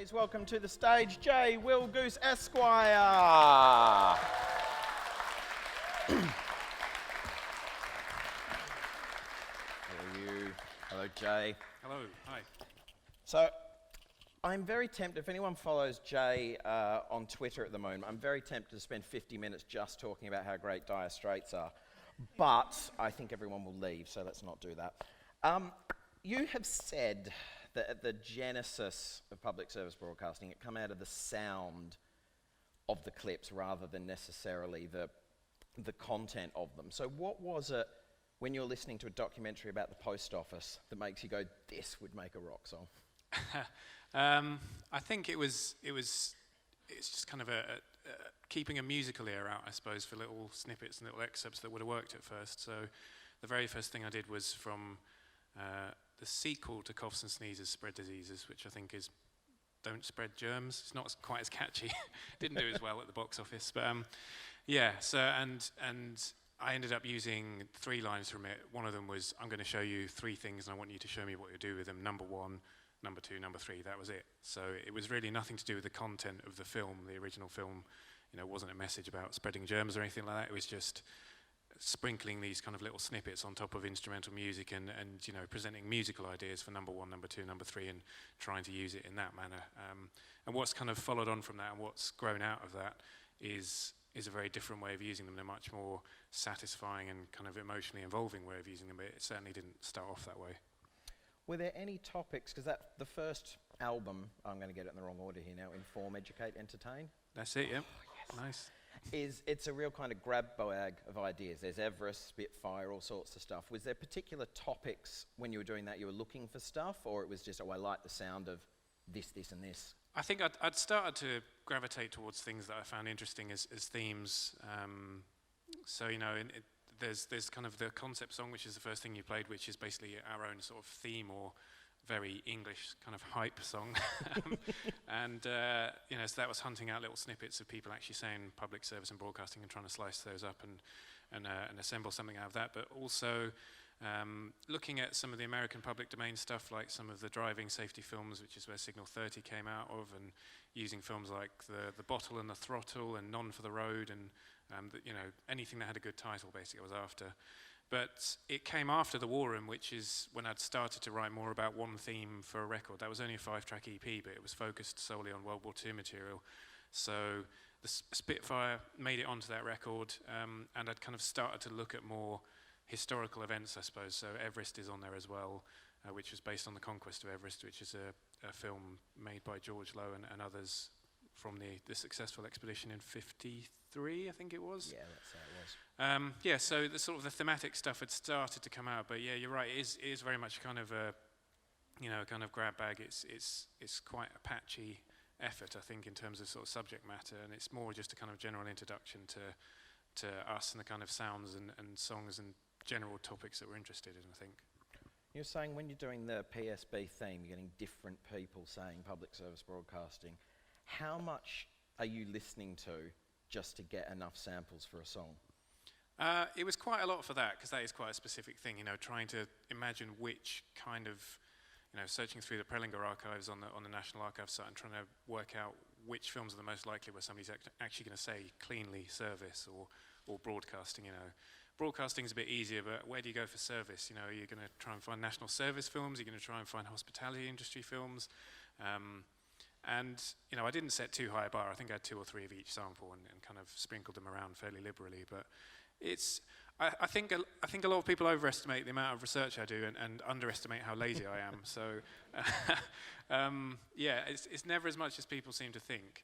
Please welcome to the stage J Willgoose Esq. Hello, Jay. Hello, hi. So, I'm very tempted, if anyone follows Jay on Twitter at the moment, I'm very tempted to spend 50 minutes just talking about how great Dire Straits are. But I think everyone will leave, so let's not do that. You have said that at the genesis of public service broadcasting, it come out of the sound of the clips rather than necessarily the content of them. So what was it when you're listening to a documentary about the post office that makes you go, this would make a rock song? I think it's just kind of keeping a musical ear out, I suppose, for little snippets and little excerpts that would have worked at first. So the very first thing I did was from the sequel to Coughs and Sneezes, Spread Diseases, which I think is Don't Spread Germs. It's not quite as catchy. Didn't do as well at the box office. But yeah, so and I ended up using 3 lines from it. One of them was, I'm going to show you 3 things and I want you to show me what you do with them. Number 1, number 2, number 3, that was it. So it was really nothing to do with the content of the film. The original film, wasn't a message about spreading germs or anything like that. It was just sprinkling these kind of little snippets on top of instrumental music and presenting musical ideas for number 1, number 2, number 3 and trying to use it in that manner. And what's kind of followed on from that and what's grown out of that is a very different way of using them. They're much more satisfying and kind of emotionally involving way of using them, but it certainly didn't start off that way. Were there any topics, because the first album, I'm going to get it in the wrong order here now, Inform, Educate, Entertain? That's it, yeah. Oh, yes. Nice. It's a real kind of grab bag of ideas. There's Everest, Spitfire, all sorts of stuff. Was there particular topics when you were doing that you were looking for stuff, or it was just, I like the sound of this, this, and this? I think I'd started to gravitate towards things that I found interesting as themes. There's kind of the concept song, which is the first thing you played, which is basically our own sort of theme or very English kind of hype song. So that was hunting out little snippets of people actually saying public service and broadcasting and trying to slice those up and assemble something out of that. But also looking at some of the American public domain stuff, like some of the driving safety films, which is where Signal 30 came out of, and using films like The Bottle and the Throttle and None for the Road, and anything that had a good title, basically, I was after. But it came after The War Room, which is when I'd started to write more about one theme for a record. That was only a 5-track EP, but it was focused solely on World War II material. So the Spitfire made it onto that record, and I'd kind of started to look at more historical events, I suppose. So Everest is on there as well, which was based on the conquest of Everest, which is a film made by George Lowe and others from the successful expedition in 53, I think it was. Yeah, that's how it was. So the sort of the thematic stuff had started to come out, but yeah, you're right. It is very much kind of a, kind of grab bag. It's quite a patchy effort, I think, in terms of sort of subject matter, and it's more just a kind of general introduction to us and the kind of sounds and songs and general topics that we're interested in, I think. You're saying when you're doing the PSB theme, you're getting different people saying public service broadcasting. How much are you listening to just to get enough samples for a song? It was quite a lot for that, because that is quite a specific thing, trying to imagine which kind of, searching through the Prelinger archives on the National Archives site and trying to work out which films are the most likely where somebody's actually going to say cleanly service or broadcasting, Broadcasting's a bit easier, but where do you go for service? Are you going to try and find national service films? Are you going to try and find hospitality industry films? I didn't set too high a bar. I think I had 2 or 3 of each sample and kind of sprinkled them around fairly liberally. But I think a lot of people overestimate the amount of research I do and underestimate how lazy I am. So it's never as much as people seem to think.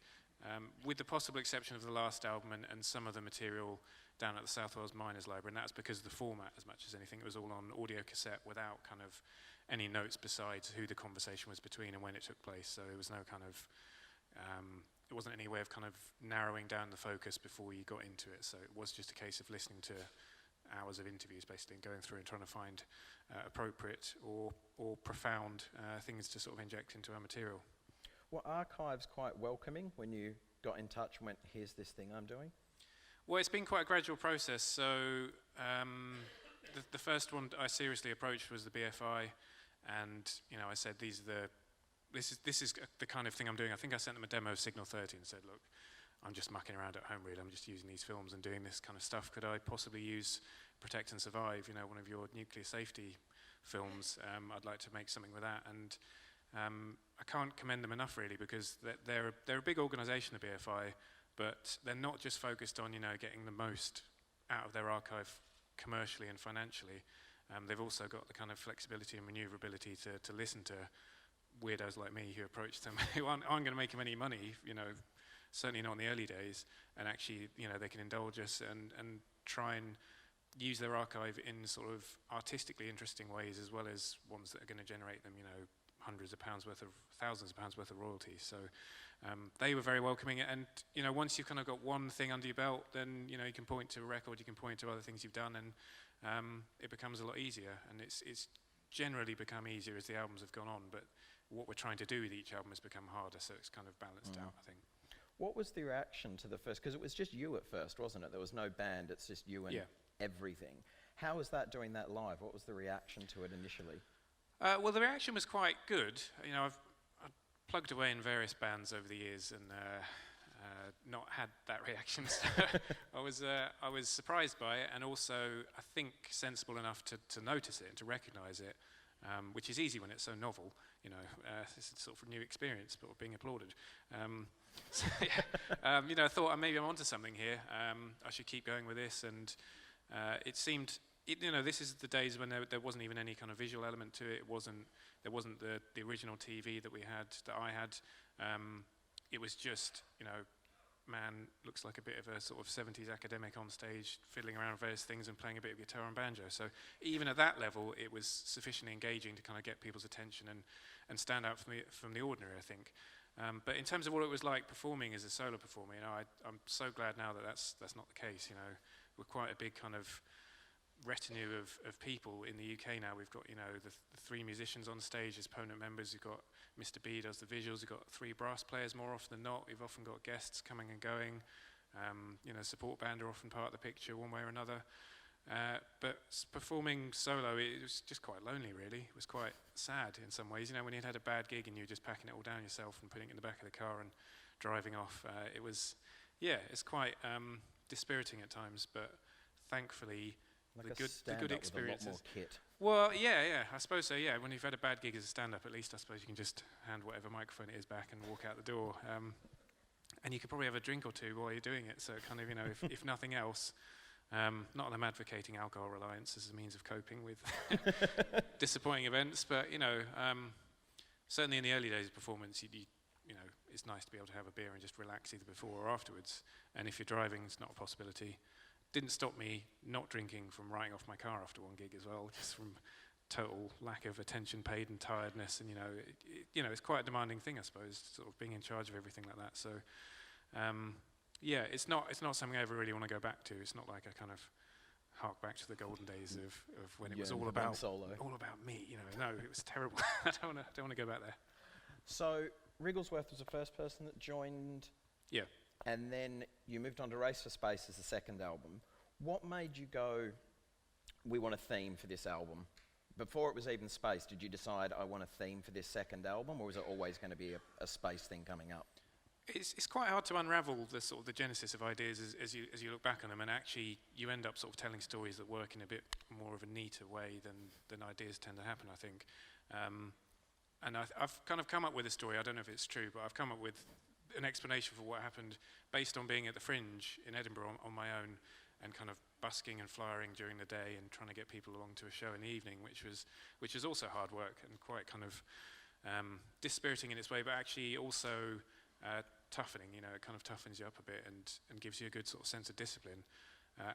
With the possible exception of the last album and some of the material down at the South Wales Miners Library, and that's because of the format as much as anything. It was all on audio cassette without kind of any notes besides who the conversation was between and when it took place. So there was no kind of, it wasn't any way of kind of narrowing down the focus before you got into it. So it was just a case of listening to hours of interviews, basically, and going through and trying to find appropriate or profound things to sort of inject into our material. Were archives quite welcoming when you got in touch and went, here's this thing I'm doing? Well, it's been quite a gradual process. So the first one I seriously approached was the BFI, and I said these are this is the kind of thing I'm doing. I think I sent them a demo of Signal 30 and said, look, I'm just mucking around at home really. I'm just using these films and doing this kind of stuff. Could I possibly use Protect and Survive, one of your nuclear safety films? I'd like to make something with that. And I can't commend them enough really, because they're a big organisation, the BFI, but they're not just focused on getting the most out of their archive commercially and financially. They've also got the kind of flexibility and manoeuvrability to listen to weirdos like me who approach them who aren't going to make them any money, certainly not in the early days, and actually they can indulge us and try and use their archive in sort of artistically interesting ways, as well as ones that are going to generate them hundreds of pounds worth of, thousands of pounds worth of royalties. So they were very welcoming, and once you've kind of got one thing under your belt, then you can point to a record, you can point to other things you've done, and it becomes a lot easier. And it's generally become easier as the albums have gone on, but what we're trying to do with each album has become harder, so it's kind of balanced out, I think. What was the reaction to the first? Because it was just you at first, wasn't it? There was no band, it's just you and everything. How was that doing that live? What was the reaction to it initially? Well, the reaction was quite good. I've plugged away in various bands over the years and not had that reaction. So I was surprised by it, and also I think sensible enough to notice it and to recognise it, which is easy when it's so novel. It's a sort of new experience, but being applauded. So, I thought maybe I'm onto something here. I should keep going with this, and it seemed. This is the days when there wasn't even any kind of visual element to it. There wasn't the original TV that I had. It was just, man looks like a bit of a sort of 70s academic on stage, fiddling around with various things and playing a bit of guitar and banjo. So even at that level, it was sufficiently engaging to kind of get people's attention and stand out from the ordinary, I think. But in terms of what it was like performing as a solo performer, I'm so glad now that that's not the case. We're quite a big kind of retinue of people in the UK now. We've got the three musicians on stage as permanent members. We've got Mr. B does the visuals. We've got three brass players more often than not. We've often got guests coming and going. Support band are often part of the picture one way or another. But performing solo, it was just quite lonely really. It was quite sad in some ways. When you'd had a bad gig and you were just packing it all down yourself and putting it in the back of the car and driving off. It's quite dispiriting at times, but thankfully the good experiences. With a lot more kit. Well, yeah, I suppose so. Yeah, when you've had a bad gig as a stand-up, at least I suppose you can just hand whatever microphone it is back and walk out the door. And you could probably have a drink or two while you're doing it. So kind of, if nothing else, not that I'm advocating alcohol reliance as a means of coping with disappointing events, but certainly in the early days of performance, it's nice to be able to have a beer and just relax either before or afterwards. And if you're driving, it's not a possibility. Didn't stop me not drinking from writing off my car after one gig as well, just from total lack of attention paid and tiredness. And it's quite a demanding thing, I suppose, sort of being in charge of everything like that. So it's not something I ever really want to go back to. It's not like I kind of hark back to the golden days of when it was all about me. No, it was terrible. I don't want to go back there. So Wrigglesworth was the first person that joined. Yeah. And then you moved on to Race for Space as the second album. What made you go, we want a theme for this album? Before it was even space, did you decide, I want a theme for this second album, or was it always going to be a space thing coming up? It's quite hard to unravel the sort of the genesis of ideas as you look back on them, and actually you end up sort of telling stories that work in a bit more of a neater way than ideas tend to happen, I think. And I've kind of come up with a story. I don't know if it's true, but I've come up with an explanation for what happened based on being at the Fringe in Edinburgh on my own, and kind of busking and flying during the day and trying to get people along to a show in the evening, which was also hard work and quite kind of dispiriting in its way, but actually also toughening. It kind of toughens you up a bit and gives you a good sort of sense of discipline,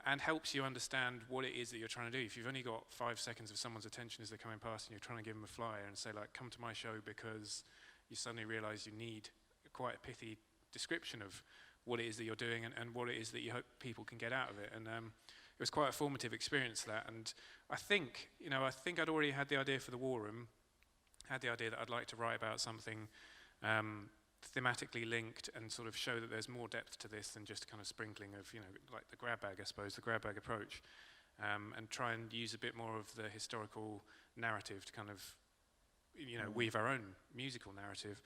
and helps you understand what it is that you're trying to do. If you've only got 5 seconds of someone's attention as they're coming past and you're trying to give them a flyer and say, like, come to my show, because you suddenly realise you need quite a pithy description of what it is that you're doing and what it is that you hope people can get out of it. And it was quite a formative experience, that. And I think I'd already had the idea for the War Room, had the idea that I'd like to write about something thematically linked and sort of show that there's more depth to this than just kind of sprinkling of, like the grab bag, I suppose, the grab bag approach, and try and use a bit more of the historical narrative to kind of weave our own musical narrative.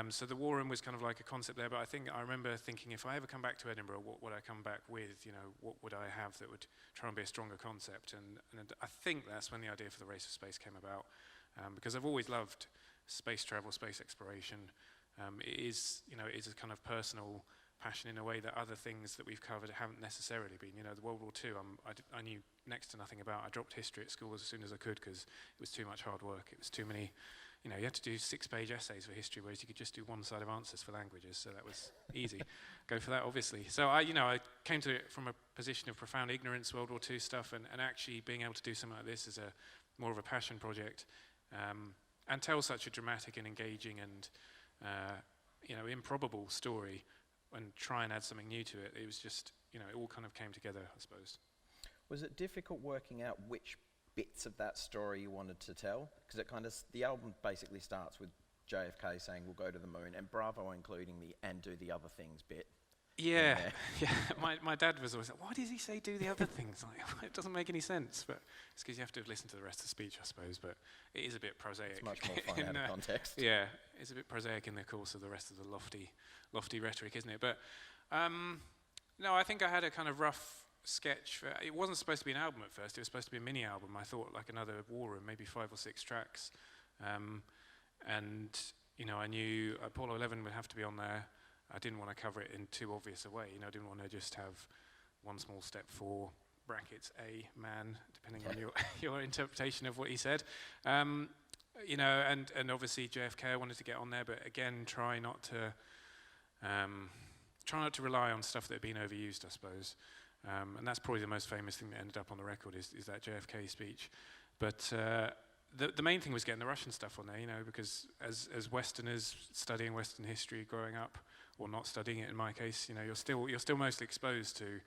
So the war room was kind of like a concept there, but I remember thinking, if I ever come back to Edinburgh, what would I come back with? What would I have that would try and be a stronger concept? And I think that's when the idea for the Race of Space came about, because I've always loved space travel, space exploration. It is a kind of personal passion in a way that other things that we've covered haven't necessarily been. The World War II, I knew next to nothing about. I dropped history at school as soon as I could because it was too much hard work. It was too many. You had to do 6-page essays for history, whereas you could just do one side of answers for languages, so that was easy. Go for that, obviously. So I came to it from a position of profound ignorance, World War II stuff, and actually being able to do something like this as more of a passion project, and tell such a dramatic and engaging and improbable story, and try and add something new to it. It was just, it all kind of came together, I suppose. Was it difficult working out which bits of that story you wanted to tell? Because the album basically starts with JFK saying we'll go to the moon, and Bravo including the and do the other things bit. Yeah. My dad was always like, why does he say do the other things? Like, it doesn't make any sense. But it's because you have to listen to the rest of the speech, I suppose. But it is a bit prosaic. It's much more fun out of context. Yeah, it's a bit prosaic in the course of the rest of the lofty rhetoric, isn't it? But no, I think I had a kind of rough sketch. It wasn't supposed to be an album at first. It was supposed to be a mini album. I thought like another War Room, maybe 5 or 6 tracks. And I knew Apollo 11 would have to be on there. I didn't want to cover it in too obvious a way. I didn't want to just have one small step for brackets a man, depending on your interpretation of what he said. And obviously JFK I wanted to get on there, but again, try not to rely on stuff that had been overused, I suppose. And that's probably the most famous thing that ended up on the record is that JFK speech. But the main thing was getting the Russian stuff on there, because as Westerners studying Western history growing up, or not studying it in my case, you're still mostly exposed to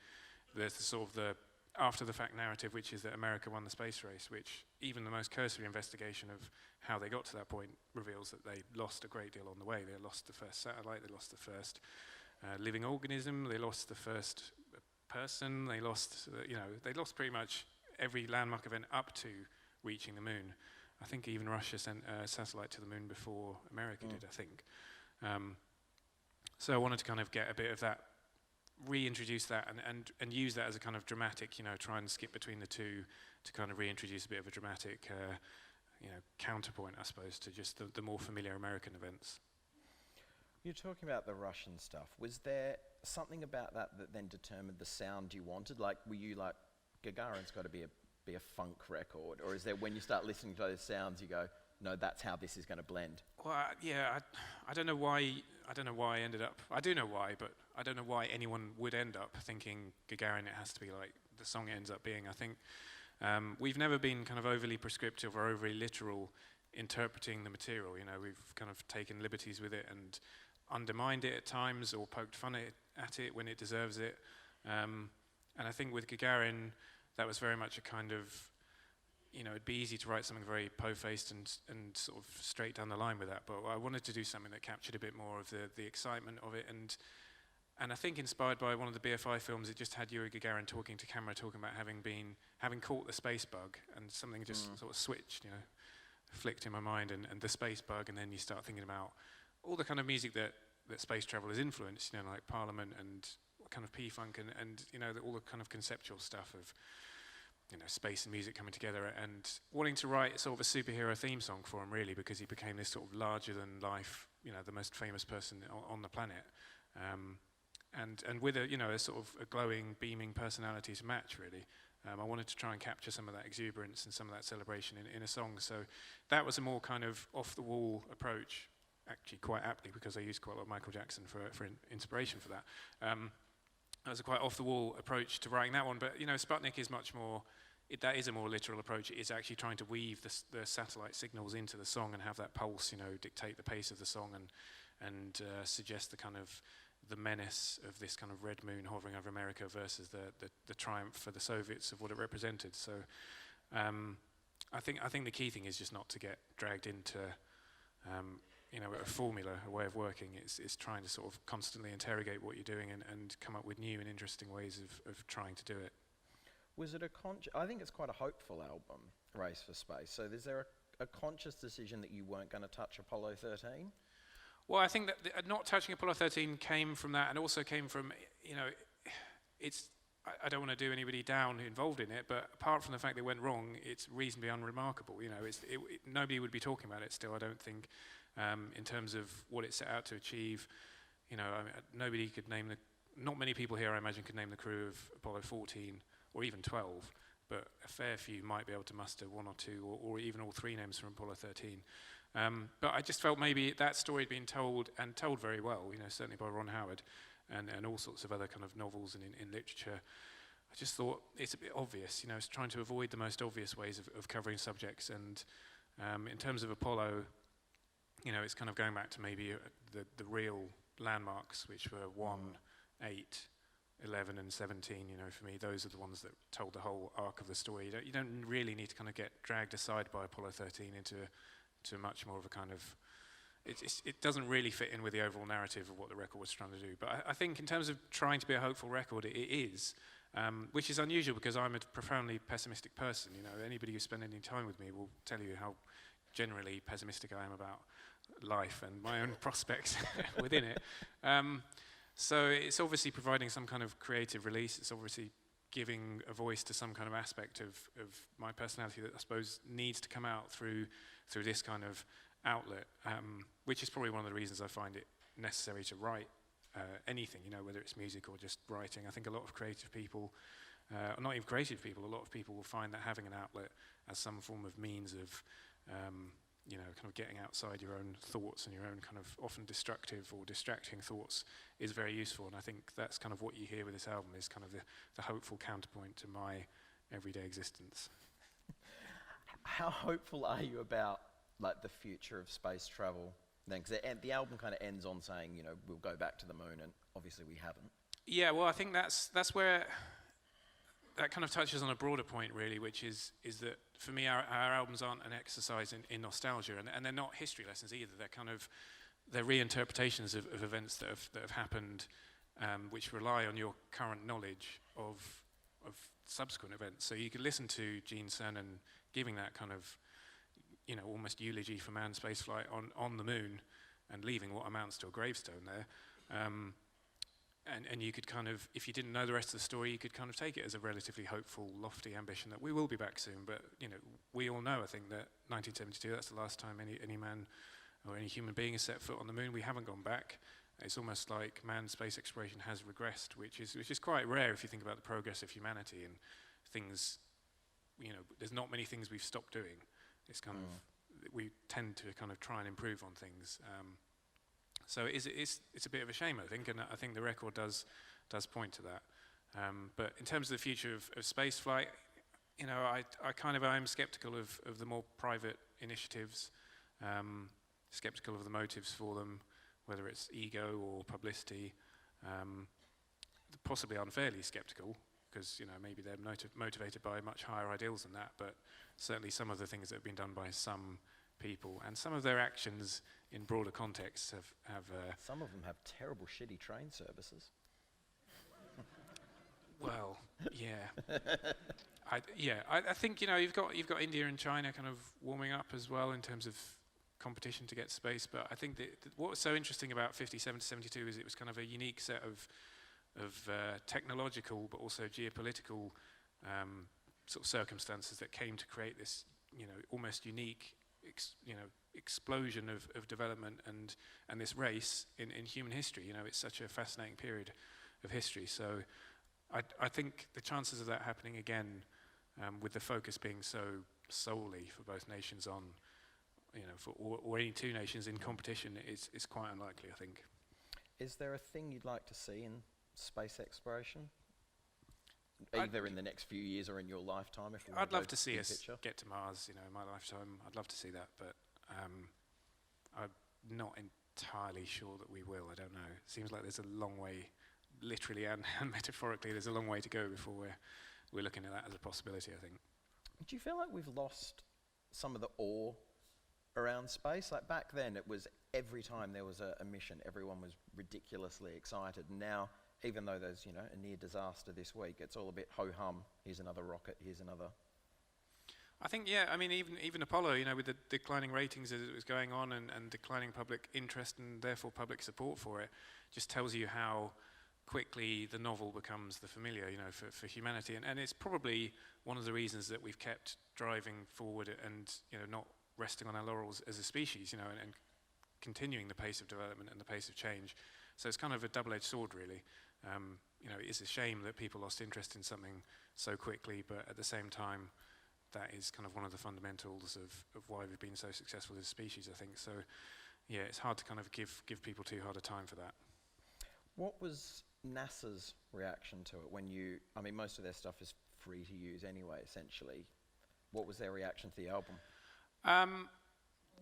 the sort of the after the fact narrative, which is that America won the space race, which even the most cursory investigation of how they got to that point reveals that they lost a great deal on the way. They lost the first satellite, they lost the first living organism, they lost the first person, they lost pretty much every landmark event up to reaching the moon. I think even Russia sent a satellite to the moon before America did, I think. So I wanted to kind of get a bit of that, reintroduce that and use that as a kind of dramatic, try and skip between the two to kind of reintroduce a bit of a dramatic, counterpoint, I suppose, to just the more familiar American events. You're talking about the Russian stuff. Was there something about that then determined the sound you wanted? Like, were you like, Gagarin's got to be a funk record? Or is there, when you start listening to those sounds, you go, no, that's how this is going to blend? Well, I don't know why I ended up, I do know why, but I don't know why anyone would end up thinking Gagarin, it has to be like the song ends up being. I think we've never been kind of overly prescriptive or overly literal interpreting the material. We've kind of taken liberties with it and undermined it at times or poked fun at it when it deserves it. And I think with Gagarin, that was very much a kind of, it'd be easy to write something very po-faced and sort of straight down the line with that, but I wanted to do something that captured a bit more of the excitement of it, and I think inspired by one of the BFI films, it just had Yuri Gagarin talking to camera, talking about having caught the space bug, and something just sort of switched, flicked in my mind, and the space bug, and then you start thinking about all the kind of music that space travel has influenced, like Parliament and kind of P-Funk and all the kind of conceptual stuff of space and music coming together, and wanting to write sort of a superhero theme song for him, really, because he became this sort of larger than life, the most famous person on the planet, and with a sort of a glowing, beaming personality to match, really. I wanted to try and capture some of that exuberance and some of that celebration in a song. So that was a more kind of off-the-wall approach, actually quite aptly, because I used quite a lot of Michael Jackson for inspiration for that. That was a quite off-the-wall approach to writing that one, but Sputnik is much more. That is a more literal approach. It is actually trying to weave the satellite signals into the song and have that pulse, dictate the pace of the song and suggest the kind of the menace of this kind of red moon hovering over America versus the triumph for the Soviets of what it represented. So I think the key thing is just not to get dragged into a formula, a way of working. It's trying to sort of constantly interrogate what you're doing and come up with new and interesting ways of trying to do it. Was it I think it's quite a hopeful album, Race for Space. So is there a a conscious decision that you weren't going to touch Apollo 13? Well, I think that not touching Apollo 13 came from that, and also came from, it's. I don't want to do anybody down involved in it, but apart from the fact that it went wrong, it's reasonably unremarkable. Nobody would be talking about it still, I don't think, in terms of what it set out to achieve. Nobody could name not many people here, I imagine, could name the crew of Apollo 14 or even 12, but a fair few might be able to muster one or two, or even all three names from Apollo 13. But I just felt maybe that story had been told, and told very well, certainly by Ron Howard, and all sorts of other kind of novels and in literature. I just thought it's a bit obvious, it's trying to avoid the most obvious ways of covering subjects. And in terms of Apollo, it's kind of going back to maybe the real landmarks, which were 1, 8, 11 and 17, for me, those are the ones that told the whole arc of the story. You don't really need to kind of get dragged aside by Apollo 13 into much more of a kind of, it doesn't really fit in with the overall narrative of what the record was trying to do. But I think in terms of trying to be a hopeful record, it is, which is unusual because I'm a profoundly pessimistic person. Anybody who spent any time with me will tell you how generally pessimistic I am about life and my own prospects within it. So it's obviously providing some kind of creative release. It's obviously giving a voice to some kind of aspect of my personality that I suppose needs to come out through this kind of outlet, which is probably one of the reasons I find it necessary to write anything, whether it's music or just writing. I think a lot of creative people, not even creative people, a lot of people will find that having an outlet as some form of means of, kind of getting outside your own thoughts and your own kind of often destructive or distracting thoughts is very useful. And I think that's kind of what you hear with this album, is kind of the hopeful counterpoint to my everyday existence. How hopeful are you about the future of space travel then? Because the album kind of ends on saying, we'll go back to the moon, and obviously we haven't. Yeah, well, I think that's where that kind of touches on a broader point, really, which is that for me, our albums aren't an exercise in nostalgia, and they're not history lessons either. They're reinterpretations of events that have happened, which rely on your current knowledge of subsequent events. So you could listen to Gene Cernan giving that kind of, almost eulogy for manned spaceflight on the moon, and leaving what amounts to a gravestone there. And you could kind of, if you didn't know the rest of the story, you could kind of take it as a relatively hopeful, lofty ambition that we will be back soon. But, we all know, I think, that 1972, that's the last time any man or any human being has set foot on the moon. We haven't gone back. It's almost like manned space exploration has regressed, which is quite rare if you think about the progress of humanity and things. There's not many things we've stopped doing. It's kind of, we tend to kind of try and improve on things. So it's a bit of a shame, I think, and I think the record does point to that. But in terms of the future of space flight, I'm skeptical of the more private initiatives, skeptical of the motives for them, whether it's ego or publicity, possibly unfairly skeptical, because maybe they're motivated by much higher ideals than that, but certainly some of the things that have been done by some people and some of their actions in broader contexts have some of them have terrible shitty train services. Well, yeah. I think you've got India and China kind of warming up as well in terms of competition to get space, but I think that what was so interesting about 57 to 72 is it was kind of a unique set of technological but also geopolitical sort of circumstances that came to create this almost unique explosion of development and this race in human history. It's such a fascinating period of history. So I think the chances of that happening again, with the focus being so solely for both nations on, or any two nations in competition, is quite unlikely, I think. Is there a thing you'd like to see in space exploration? Either in the next few years or in your lifetime? I'd love to see us get to Mars, in my lifetime. I'd love to see that, but I'm not entirely sure that we will. I don't know. It seems like there's a long way, literally and metaphorically, there's a long way to go before we're looking at that as a possibility, I think. Do you feel like we've lost some of the awe around space? Like back then, it was every time there was a mission, everyone was ridiculously excited. Now, even though there's, a near disaster this week, it's all a bit ho-hum. Here's another rocket, here's another. I think, yeah, I mean, even Apollo, you know, with the declining ratings as it was going on and declining public interest and therefore public support for it, just tells you how quickly the novel becomes the familiar, you know, for humanity. And it's probably one of the reasons that we've kept driving forward and, you know, not resting on our laurels as a species, you know, and continuing the pace of development and the pace of change. So it's kind of a double-edged sword, really. You know, it's a shame that people lost interest in something so quickly, but at the same time, that is kind of one of the fundamentals of why we've been so successful as a species, I think. So, yeah, it's hard to kind of give people too hard a time for that. What was NASA's reaction to it when you, I mean, most of their stuff is free to use anyway, essentially. What was their reaction to the album?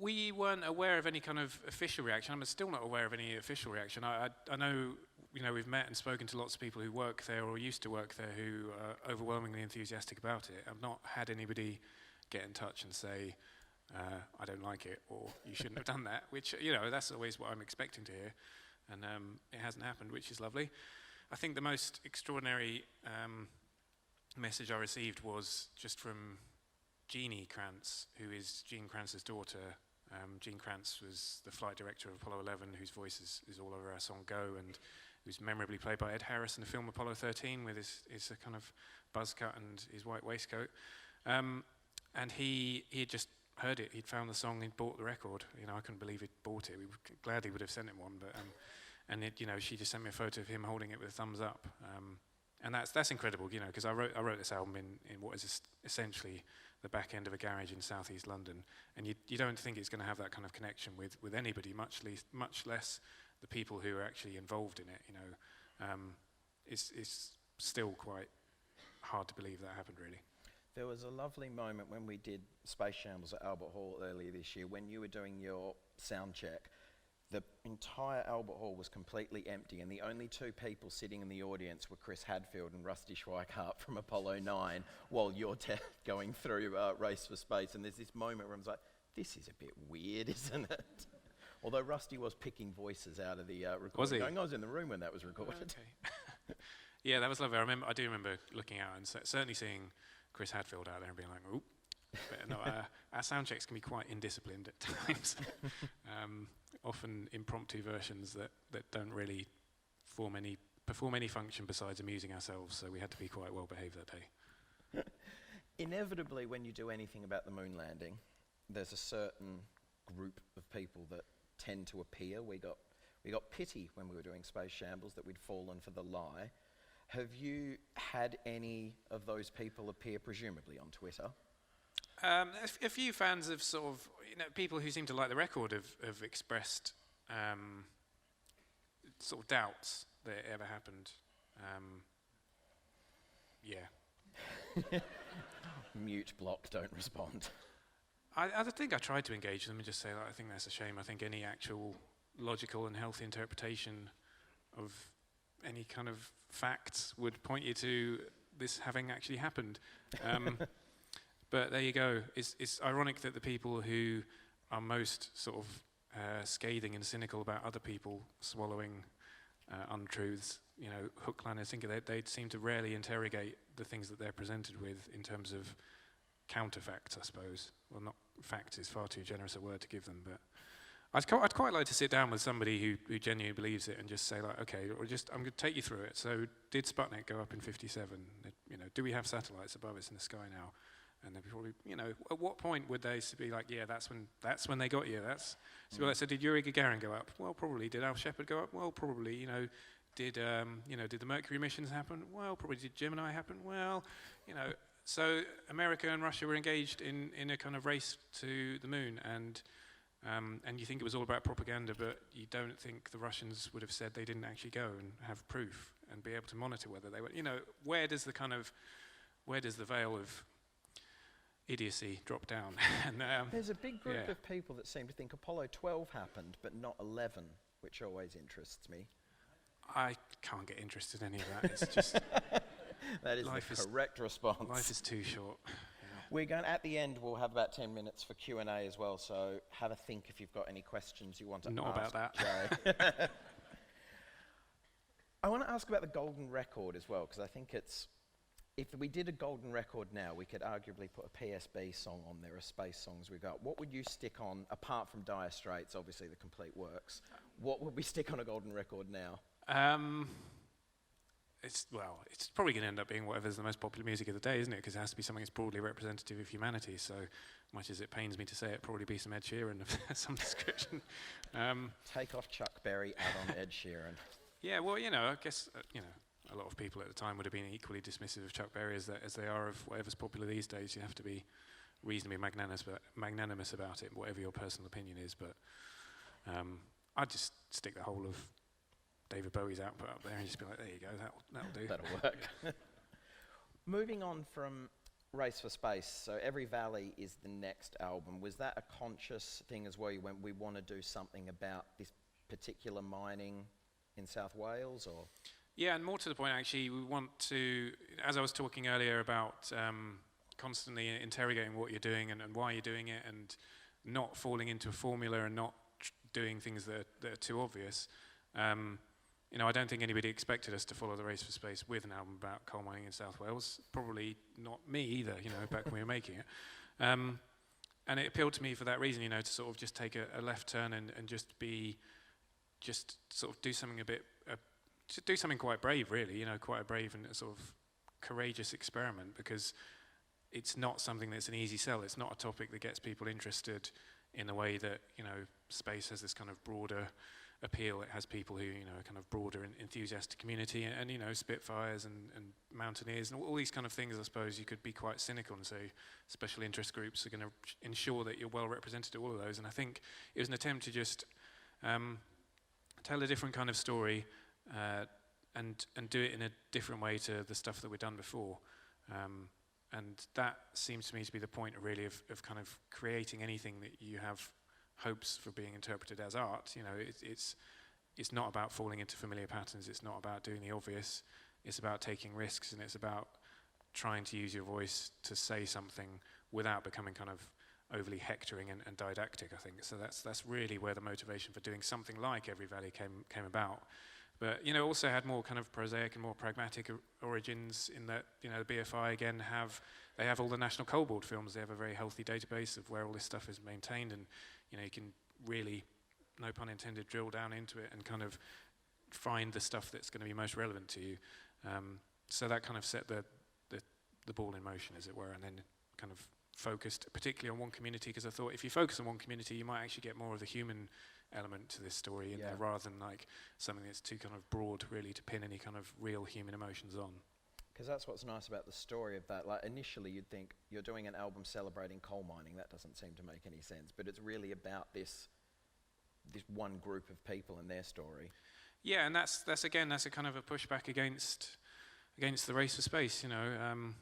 We weren't aware of any kind of official reaction. I'm still not aware of any official reaction. I know, you know, we've met and spoken to lots of people who work there or used to work there who are overwhelmingly enthusiastic about it. I've not had anybody get in touch and say, I don't like it, or you shouldn't have done that, which, you know, that's always what I'm expecting to hear. And it hasn't happened, which is lovely. I think the most extraordinary message I received was just from Jeannie Krantz, who is Gene Krantz's daughter. Gene Krantz was the flight director of Apollo 11, whose voice is all over our song Go, and who's memorably played by Ed Harris in the film Apollo 13 with his kind of buzz cut and his white waistcoat. And he had just heard it. He'd found the song. He'd bought the record. You know, I couldn't believe he'd bought it. We gladly would have sent him one, but and it, you know, she just sent me a photo of him holding it with a thumbs up. And that's incredible, you know, because I wrote this album in what is essentially the back end of a garage in southeast London, and you don't think it's going to have that kind of connection with anybody, much less the people who are actually involved in it. You know, it's still quite hard to believe that happened, really. There was a lovely moment when we did Space Shambles at Albert Hall earlier this year when you were doing your sound check. The entire Albert Hall was completely empty, and the only two people sitting in the audience were Chris Hadfield and Rusty Schweikart from Apollo 9 while you're going through Race for Space. And there's this moment where I was like, this is a bit weird, isn't it? Although Rusty was picking voices out of the recording. Was he? I was in the room when that was recorded. Okay. Yeah, that was lovely. I do remember looking out and certainly seeing Chris Hadfield out there and being like, oop. But no, our sound checks can be quite indisciplined at times. Often impromptu versions that don't really perform any function besides amusing ourselves, so we had to be quite well behaved that day. Inevitably, when you do anything about the moon landing, there's a certain group of people that tend to appear. We got pity when we were doing Space Shambles that we'd fallen for the lie. Have you had any of those people appear, presumably on Twitter? A few fans of sort of, you know, people who seem to like the record have expressed sort of doubts that it ever happened. Yeah. Mute, block, don't respond. I think I tried to engage them and just say, like, I think that's a shame. I think any actual logical and healthy interpretation of any kind of facts would point you to this having actually happened. But there you go. It's ironic that the people who are most sort of scathing and cynical about other people swallowing untruths, you know, hook, line, and sinker, they seem to rarely interrogate the things that they're presented with in terms of counterfacts, I suppose. Well, not facts is far too generous a word to give them, but I'd quite like to sit down with somebody who genuinely believes it and just say, like, okay, or I'm going to take you through it. So did Sputnik go up in 57? You know, do we have satellites above us in the sky now? And they'd probably, you know, at what point would they be like, yeah, that's when they got you. So did Yuri Gagarin go up? Well, probably. Did Al Shepard go up? Well, probably. You know, did the Mercury missions happen? Well, probably. Did Gemini happen? Well, you know. So America and Russia were engaged in a kind of race to the moon, and you think it was all about propaganda, but you don't think the Russians would have said they didn't actually go and have proof and be able to monitor whether they were. You know, where does the veil of idiocy drop down? And, there's a big group of people that seem to think Apollo 12 happened, but not 11, which always interests me. I can't get interested in any of that. It's just that is the correct response. Life is too short. Yeah. We're going at the end. We'll have about 10 minutes for Q&A as well. So have a think if you've got any questions you want to Not ask. about Jay. I want to ask about the golden record as well, because I think it's if we did a golden record now, we could arguably put a PSB song on there, a space songs we got. What would you stick on, apart from Dire Straits, obviously the complete works? What would we stick on a golden record now? It's probably going to end up being whatever's the most popular music of the day, isn't it? Because it has to be something that's broadly representative of humanity. So much as it pains me to say it, probably be some Ed Sheeran of some description. Take off Chuck Berry, add on Ed Sheeran. Yeah, well, I guess a lot of people at the time would have been equally dismissive of Chuck Berry as they are of whatever's popular these days. You have to be reasonably magnanimous about it, whatever your personal opinion is. But I'd just stick the whole of David Bowie's output up there and just be like, there you go, that'll do. That'll work. Moving on from Race for Space, so Every Valley is the next album. Was that a conscious thing as well? You went, we want to do something about this particular mining in South Wales, or? Yeah, and more to the point, actually, we want to, as I was talking earlier about constantly interrogating what you're doing and why you're doing it, and not falling into a formula and not doing things that are too obvious. I don't think anybody expected us to follow the Race for Space with an album about coal mining in South Wales. Probably not me either, back when we were making it. And it appealed to me for that reason, to sort of just take a left turn and just sort of do something do something quite brave, really, quite a brave and a sort of courageous experiment, because it's not something that's an easy sell. It's not a topic that gets people interested in the way that, space has this kind of broader appeal. It has people who, are kind of broader and enthusiastic community, and Spitfires and Mountaineers and all these kind of things. I suppose you could be quite cynical and say special interest groups are going to ensure that you're well represented at all of those. And I think it was an attempt to just tell a different kind of story and do it in a different way to the stuff that we've done before. And that seems to me to be the point, really, of kind of creating anything that you have hopes for being interpreted as art. It's not about falling into familiar patterns. It's not about doing the obvious. It's about taking risks, and it's about trying to use your voice to say something without becoming kind of overly hectoring and didactic, I think. So that's really where the motivation for doing something like Every Valley came about. But also had more kind of prosaic and more pragmatic origins in that the BFI again have all the National Coal Board films. They have a very healthy database of where all this stuff is maintained, and you can really, no pun intended, drill down into it and kind of find the stuff that's going to be most relevant to you. So that kind of set the ball in motion, as it were, and then kind of focused particularly on one community, because I thought if you focus on one community, you might actually get more of the human element to this story in there, rather than like something that's too kind of broad, really, to pin any kind of real human emotions on. Because that's what's nice about the story of that. Like, initially you'd think you're doing an album celebrating coal mining. That doesn't seem to make any sense. But it's really about this one group of people and their story. Yeah, and that's a kind of a pushback against the Race for Space, and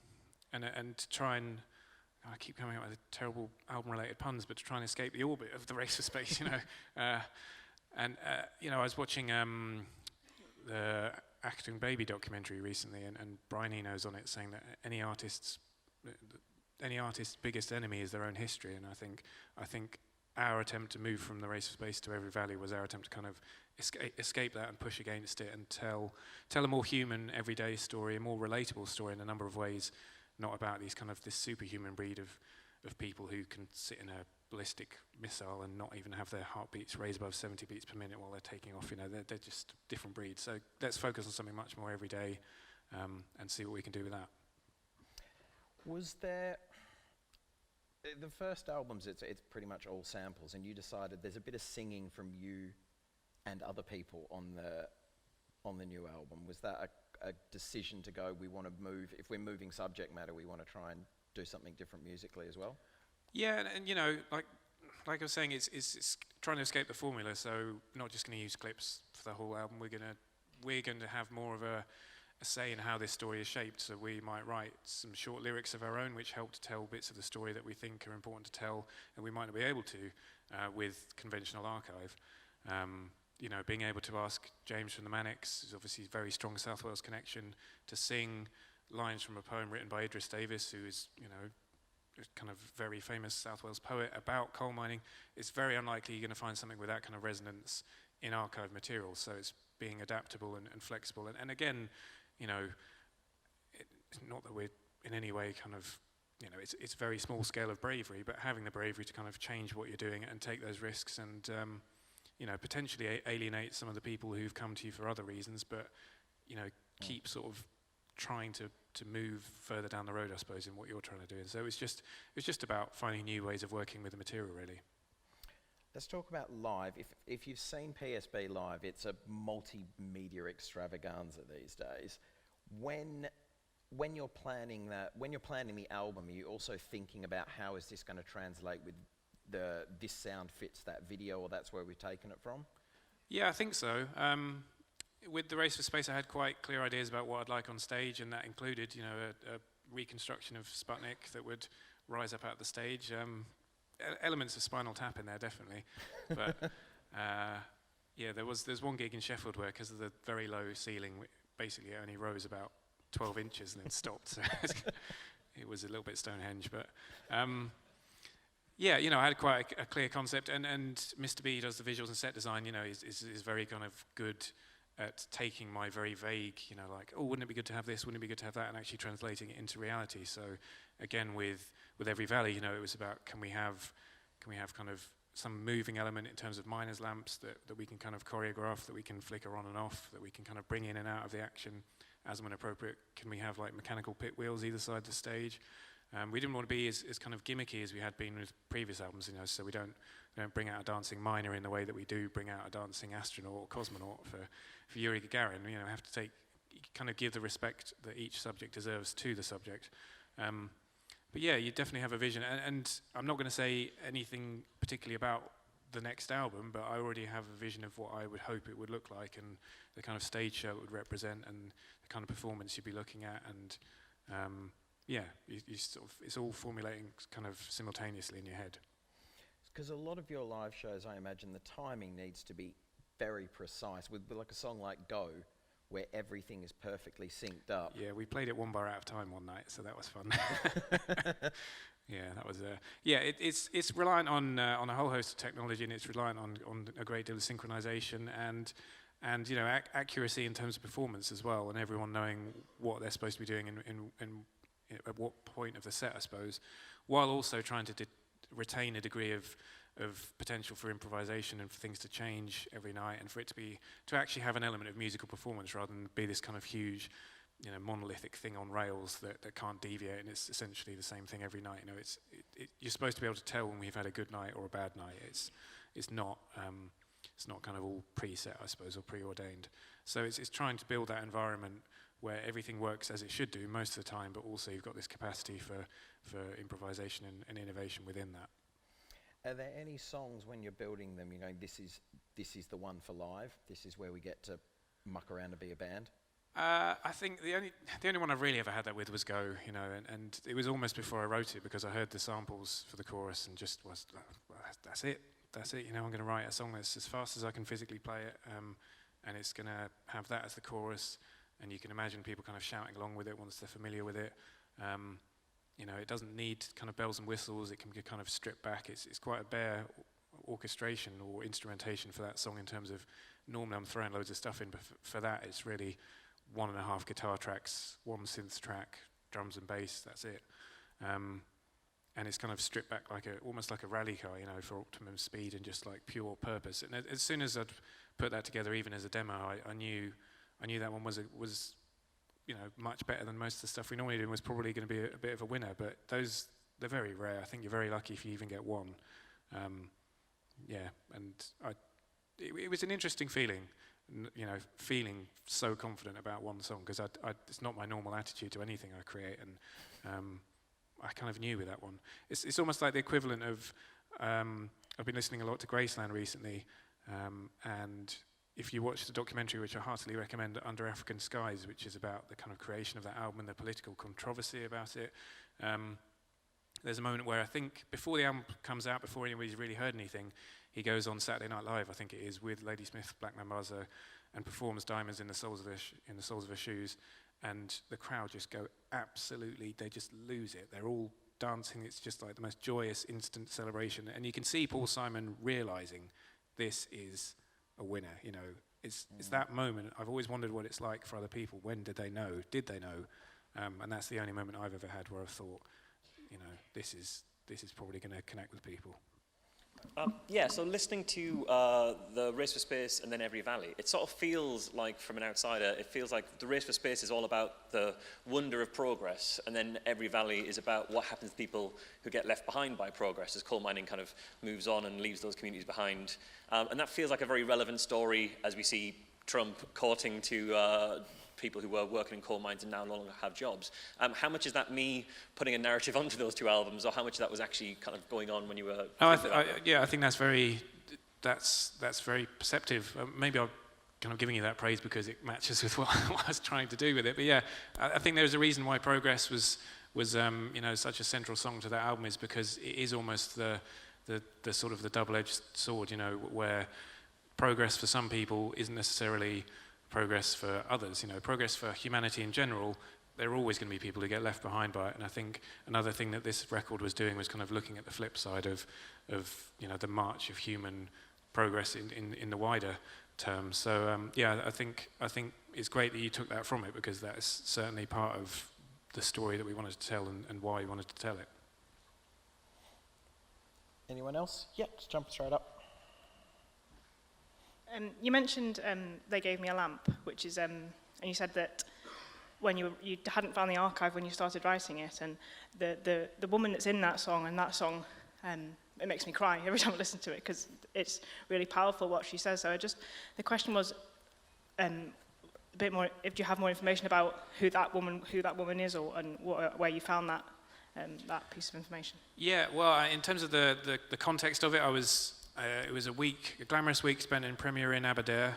to try and, I keep coming up with terrible album-related puns, but to try and escape the orbit of the Race for Space, I was watching the Acting Baby documentary recently, and Brian Eno's on it, saying that any artist's biggest enemy is their own history. And I think our attempt to move from the Race for Space to Every Valley was our attempt to kind of escape that and push against it, and tell a more human, everyday story, a more relatable story in a number of ways. Not about this superhuman breed of people who can sit in a ballistic missile and not even have their heartbeats raised above 70 beats per minute while they're taking off. They're just different breeds. So let's focus on something much more everyday, and see what we can do with that. Was there the first albums? It's pretty much all samples, and you decided there's a bit of singing from you and other people on the new album. Was that a decision to go, we want to move, if we're moving subject matter, we want to try and do something different musically as well? Yeah, and like I was saying, it's trying to escape the formula. So we're not just going to use clips for the whole album. We're going to have more of a say in how this story is shaped. So we might write some short lyrics of our own, which help to tell bits of the story that we think are important to tell, and we might not be able to with conventional archive. Being able to ask James from the Manics, who's obviously a very strong South Wales connection, to sing lines from a poem written by Idris Davis, who is, a kind of very famous South Wales poet about coal mining. It's very unlikely you're going to find something with that kind of resonance in archive material. So it's being adaptable and flexible. And again, it's not that we're in any way kind of, it's very small scale of bravery, but having the bravery to kind of change what you're doing and take those risks and, potentially alienate some of the people who've come to you for other reasons, but, keep sort of trying to move further down the road, I suppose, in what you're trying to do. And so it's just about finding new ways of working with the material, really. Let's talk about live. If you've seen PSB live, it's a multimedia extravaganza these days. When you're planning the album, are you also thinking about how is this going to translate with this sound fits that video, or that's where we've taken it from? Yeah, I think so. With the Race for Space, I had quite clear ideas about what I'd like on stage, and that included, a reconstruction of Sputnik that would rise up out the stage. Elements of Spinal Tap in there, definitely. But there's one gig in Sheffield where, because of the very low ceiling, basically it only rose about 12 inches and then stopped. So it was a little bit Stonehenge, but I had quite a clear concept, and Mr. B does the visuals and set design. Is very kind of good at taking my very vague, like, oh, wouldn't it be good to have this? Wouldn't it be good to have that? And actually translating it into reality. So again, with Every Valley, it was about can we have kind of some moving element in terms of miners lamps that we can kind of choreograph, that we can flicker on and off, that we can kind of bring in and out of the action as and when appropriate. Can we have like mechanical pit wheels either side of the stage? We didn't want to be as kind of gimmicky as we had been with previous albums, so we don't bring out a dancing miner in the way that we do bring out a dancing astronaut or cosmonaut for Yuri Gagarin. We have to kind of give the respect that each subject deserves to the subject. But yeah, you definitely have a vision, and I'm not going to say anything particularly about the next album, but I already have a vision of what I would hope it would look like, and the kind of stage show it would represent, and the kind of performance you'd be looking at, and you sort of, it's all formulating kind of simultaneously in your head. Because a lot of your live shows, I imagine the timing needs to be very precise, with like a song like Go, where everything is perfectly synced up. Yeah, we played it one bar out of time one night, so that was fun. Yeah, that was it's reliant on a whole host of technology, and it's reliant on a great deal of synchronization and accuracy in terms of performance as well, and everyone knowing what they're supposed to be doing in at what point of the set, I suppose, while also trying to retain a degree of potential for improvisation and for things to change every night, and for it to actually have an element of musical performance rather than be this kind of huge, monolithic thing on rails that can't deviate, and it's essentially the same thing every night. You're supposed to be able to tell when we've had a good night or a bad night. It's not kind of all preset, I suppose, or preordained. So it's trying to build that environment where everything works as it should do most of the time, but also you've got this capacity for improvisation and innovation within that. Are there any songs when you're building them, this is the one for live, this is where we get to muck around and be a band? I think the only one I've really ever had that with was Go, and it was almost before I wrote it, because I heard the samples for the chorus and just was, well, that's it, I'm going to write a song that's as fast as I can physically play it, and it's going to have that as the chorus, and you can imagine people kind of shouting along with it once they're familiar with it. It doesn't need kind of bells and whistles. It can be kind of stripped back. It's quite a bare orchestration or instrumentation for that song in terms of normally I'm throwing loads of stuff in, but for that it's really 1.5 guitar tracks, 1 synth track, drums and bass, that's it. And it's kind of stripped back almost like a rally car, for optimum speed and just like pure purpose. And as soon as I'd put that together, even as a demo, I knew that one was much better than most of the stuff we normally do, and was probably going to be a bit of a winner. But they're very rare. I think you're very lucky if you even get one. It was an interesting feeling, feeling so confident about one song, because it's not my normal attitude to anything I create, and I kind of knew with that one. It's almost like the equivalent of I've been listening a lot to Graceland recently, and if you watch the documentary, which I heartily recommend, Under African Skies, which is about the kind of creation of that album and the political controversy about it, there's a moment where I think before the album comes out, before anybody's really heard anything, he goes on Saturday Night Live, I think it is, with Ladysmith Black Mambazo, and performs Diamonds in the Soles of Her Shoes, and the crowd just go absolutely, they just lose it. They're all dancing. It's just like the most joyous instant celebration, and you can see Paul Simon realizing this is a winner. It's that moment. I've always wondered what it's like for other people. When did they know? Did they know? And that's the only moment I've ever had where I thought, this is probably going to connect with people. So listening to the Race for Space and then Every Valley, it sort of feels like, from an outsider, it feels like the Race for Space is all about the wonder of progress, and then Every Valley is about what happens to people who get left behind by progress as coal mining kind of moves on and leaves those communities behind. And that feels like a very relevant story as we see Trump courting to people who were working in coal mines and now no longer have jobs. How much is that me putting a narrative onto those two albums, or how much of that was actually kind of going on when you were? I think that's very perceptive. Maybe I'm kind of giving you that praise because it matches with what I was trying to do with it. But yeah, I think there's a reason why Progress was such a central song to that album, is because it is almost the sort of the double-edged sword, where progress for some people isn't necessarily progress for others. Progress for humanity in general, there are always going to be people who get left behind by it. And I think another thing that this record was doing was kind of looking at the flip side of the march of human progress in the wider terms. So I think it's great that you took that from it, because that is certainly part of the story that we wanted to tell and why we wanted to tell it. Anyone else? Yeah, just jump straight up. You mentioned They Gave Me a Lamp, which is, and you said that when you hadn't found the archive when you started writing it, and the woman that's in that song, it makes me cry every time I listen to it, because it's really powerful what she says. So the question was a bit more, if you have more information about who that woman is, and where you found that piece of information. Yeah, well, in terms of the context of it, it was a glamorous week spent in Premier in Aberdare,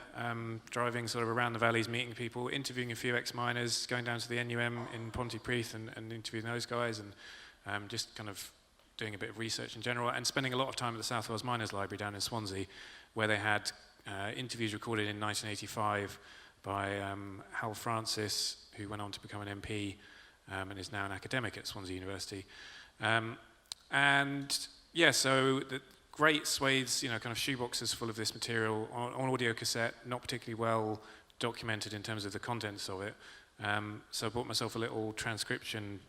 driving sort of around the valleys, meeting people, interviewing a few ex-miners, going down to the NUM in Pontypridd and interviewing those guys, and just kind of doing a bit of research in general, and spending a lot of time at the South Wales Miners Library down in Swansea, where they had interviews recorded in 1985 by Hal Francis, who went on to become an MP and is now an academic at Swansea University. So the great swathes, kind of shoeboxes full of this material on audio cassette, not particularly well documented in terms of the contents of it. So I bought myself a little transcription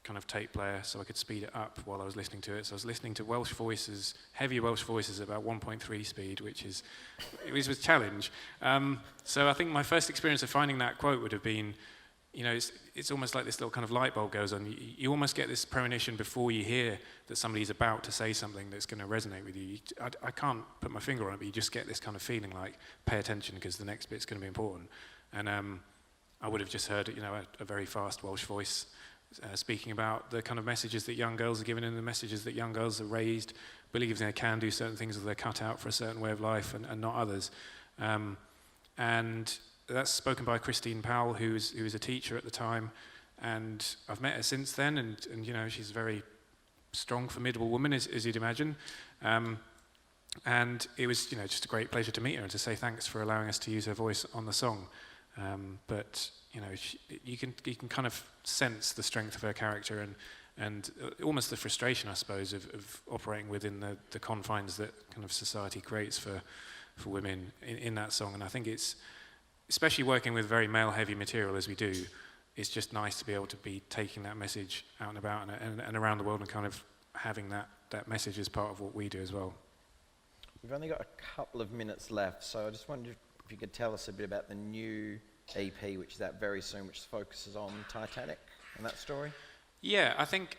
kind of tape player so I could speed it up while I was listening to it. So I was listening to Welsh voices, heavy Welsh voices at about 1.3 speed, which was a challenge. So I think my first experience of finding that quote would have been, it's almost like this little kind of light bulb goes on. You almost get this premonition before you hear that somebody's about to say something that's going to resonate with you. I can't put my finger on it, but you just get this kind of feeling like, pay attention because the next bit's going to be important. And I would have just heard, a very fast Welsh voice speaking about the kind of messages that young girls are given and the messages that young girls are raised, believe they can do certain things, or they're cut out for a certain way of life and not others. And that's spoken by Christine Powell, who was a teacher at the time, and I've met her since then, and she's a very strong, formidable woman, as you'd imagine. And it was just a great pleasure to meet her and to say thanks for allowing us to use her voice on the song. But you can kind of sense the strength of her character and almost the frustration, I suppose, of operating within the confines that kind of society creates for women in that song. And I think it's, especially working with very male-heavy material as we do, it's just nice to be able to be taking that message out and about and around the world, and kind of having that message as part of what we do as well. We've only got a couple of minutes left, so I just wondered if you could tell us a bit about the new EP, which is out very soon, which focuses on Titanic and that story. Yeah, I think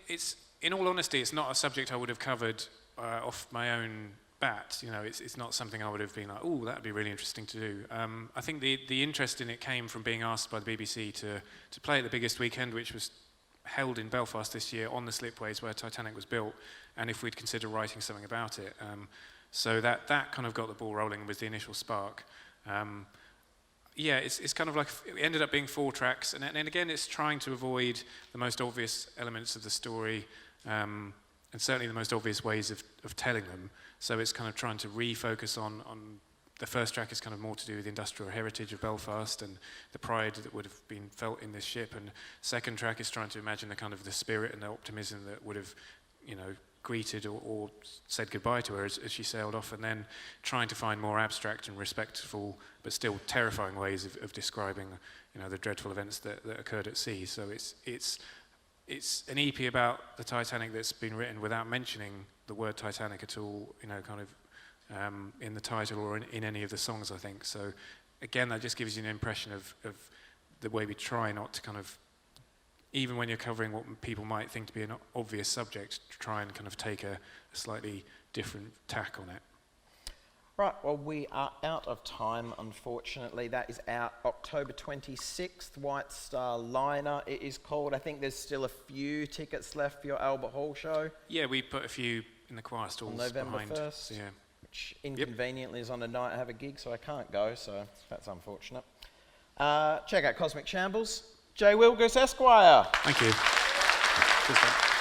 in all honesty, it's not a subject I would have covered off my own bat. It's not something I would have been like, oh, that'd be really interesting to do. I think the interest in it came from being asked by the BBC to play at the biggest weekend, which was held in Belfast this year on the slipways where Titanic was built, and if we'd consider writing something about it. So that kind of got the ball rolling with the initial spark. It's kind of like, it ended up being 4 tracks, and again, it's trying to avoid the most obvious elements of the story, and certainly the most obvious ways of telling them. So it's kind of trying to refocus on the first track is kind of more to do with the industrial heritage of Belfast and the pride that would have been felt in this ship, and second track is trying to imagine the kind of the spirit and the optimism that would have, greeted or said goodbye to her as she sailed off, and then trying to find more abstract and respectful but still terrifying ways of describing, you know, the dreadful events that occurred at sea. So it's an EP about the Titanic that's been written without mentioning the word Titanic at all, you know, kind of in the title or in any of the songs, I think. So again, that just gives you an impression of the way we try not to kind of, even when you're covering what people might think to be an obvious subject, to try and kind of take a slightly different tack on it. Right, well, we are out of time, unfortunately. That is out October 26th, White Star Liner, it is called. I think there's still a few tickets left for your Albert Hall show. Yeah, we put a few in the choir stalls November behind. 1st, So, yeah. which inconveniently is on a night I have a gig, so I can't go, so that's unfortunate. Check out Cosmic Shambles. J Willgoose Esq. Thank you. Cheers, mate.